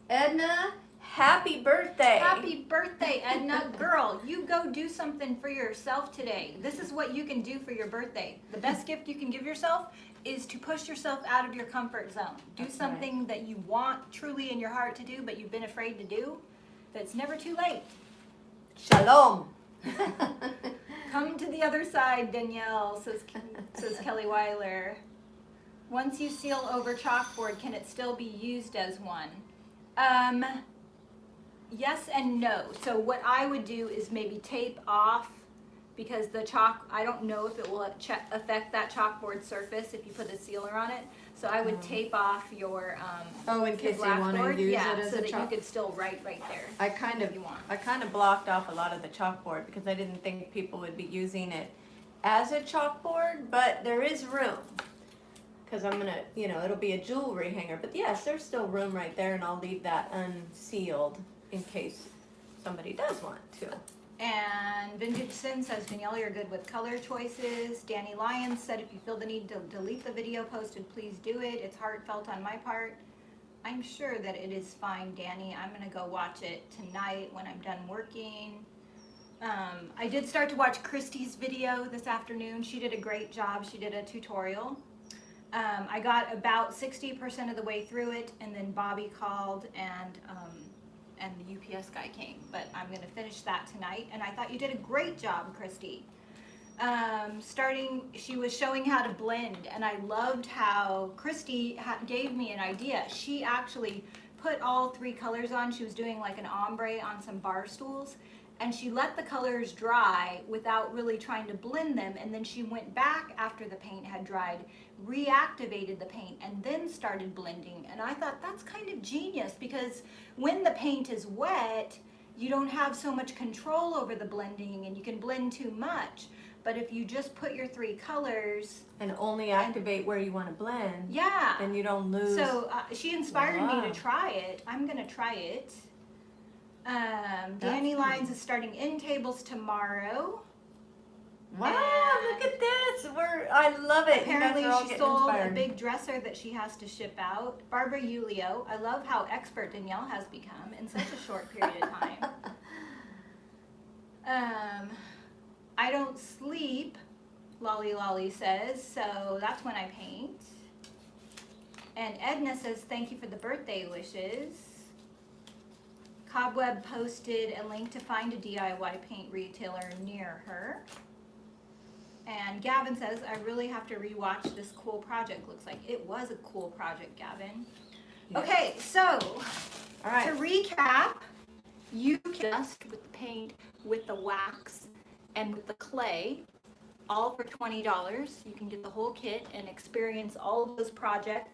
Edna, happy birthday. Happy birthday, Edna. Girl, you go do something for yourself today. This is what you can do for your birthday. The best gift you can give yourself is to push yourself out of your comfort zone. Do something that you want truly in your heart to do, but you've been afraid to do. That's never too late. Shalom. Come to the other side, Danielle, says Kelly Weiler. Once you seal over chalkboard, can it still be used as one? Yes and no. So what I would do is maybe tape off, because the chalk, I don't know if it will affect that chalkboard surface if you put a sealer on it. So I would tape off your in case you want to use it as so a that chalk. you could still write right there. I kind of blocked off a lot of the chalkboard because I didn't think people would be using it as a chalkboard, but there is room. Because I'm gonna, it'll be a jewelry hanger. But yes, there's still room right there, and I'll leave that unsealed in case somebody does want to. And Vintage Sin says, Danielle, you're good with color choices. Danny Lyons said, if you feel the need to delete the video posted, please do it. It's heartfelt on my part. I'm sure that it is fine, Danny. I'm going to go watch it tonight when I'm done working. I did start to watch Christy's video this afternoon. She did a great job. She did a tutorial. I got about 60% of the way through it, and then Bobby called, and the UPS guy came, but I'm going to finish that tonight. And I thought you did a great job, Christy. She was showing how to blend, and I loved how Christy gave me an idea. She actually put all three colors on. She was doing like an ombre on some bar stools, and she let the colors dry without really trying to blend them, and then she went back after the paint had dried, reactivated the paint, and then started blending. And I thought that's kind of genius, because when the paint is wet, you don't have so much control over the blending and you can blend too much. But if you just put your 3 colors and only activate where you want to blend, yeah, then you don't lose. So she inspired me Wow. to try it. I'm gonna try it. Dandelions is starting in tables tomorrow. Wow, look at this. I love it. Apparently you guys are all she getting sold inspired. a big dresser that she has to ship out. Barbara Yulio, I love how expert Danielle has become in such a short period of time. I don't sleep, Lolly Lolly says, so that's when I paint. And Edna says, thank you for the birthday wishes. Cobweb posted a link to find a DIY paint retailer near her. And Gavin says, I really have to rewatch this cool project. Looks like it was a cool project, Gavin. Yes. Okay, so All right. to recap, you can dust with the paint, with the wax, and with the clay, all for $20. You can get the whole kit and experience all of those products,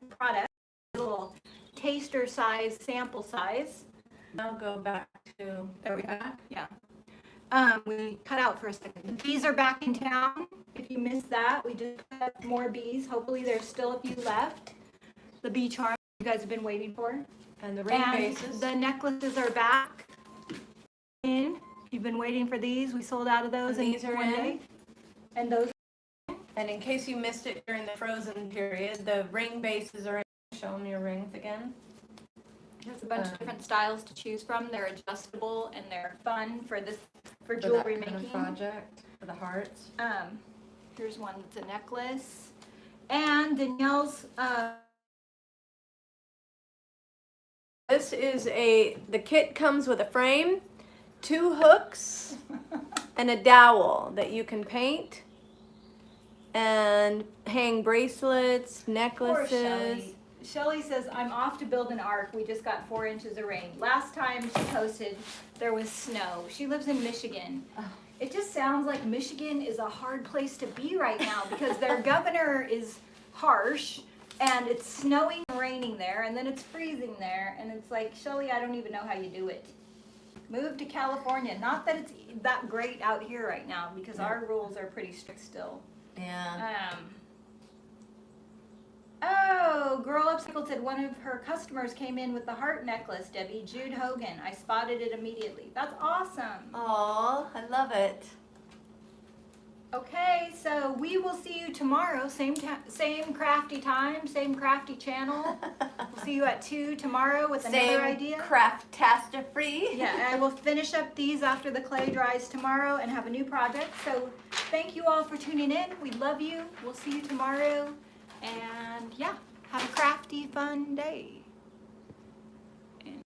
little taster size, sample size. Now go back to. There we go. Yeah. We cut out for a second. The bees are back in town. If you missed that, we just put up more bees. Hopefully there's still a few left. The bee charm you guys have been waiting for. And the ring bases. The necklaces are back in. You've been waiting for these. We sold out of those And these are one in. day. And those. And in case you missed it during the frozen period, the ring bases are in. Show them your rings again. There's a bunch of different styles to choose from. They're adjustable and they're fun for For jewelry that kind of making. project for the hearts. Here's one that's a necklace. And Danielle's This is the kit comes with a frame, 2 hooks, and a dowel that you can paint and hang bracelets, Poor necklaces. Shelly. Shelly says, I'm off to build an ark. We just got 4 inches of rain. Last time she posted, there was snow. She lives in Michigan. Oh. It just sounds like Michigan is a hard place to be right now because their governor is harsh and it's snowing and raining there and then it's freezing there. And it's like, Shelly, I don't even know how you do it. Move to California. Not that it's that great out here right now because our rules are pretty strict still. Yeah. Oh, Girl Upcycle said one of her customers came in with the heart necklace, Debbie, Jude Hogan. I spotted it immediately. That's awesome. Aw, I love it. Okay, so we will see you tomorrow. Same crafty time, same crafty channel. We'll see you at 2 tomorrow with another idea. Craft-taster-free. Yeah, and I will finish up these after the clay dries tomorrow and have a new project. So thank you all for tuning in. We love you. We'll see you tomorrow. And yeah, have a crafty, fun day.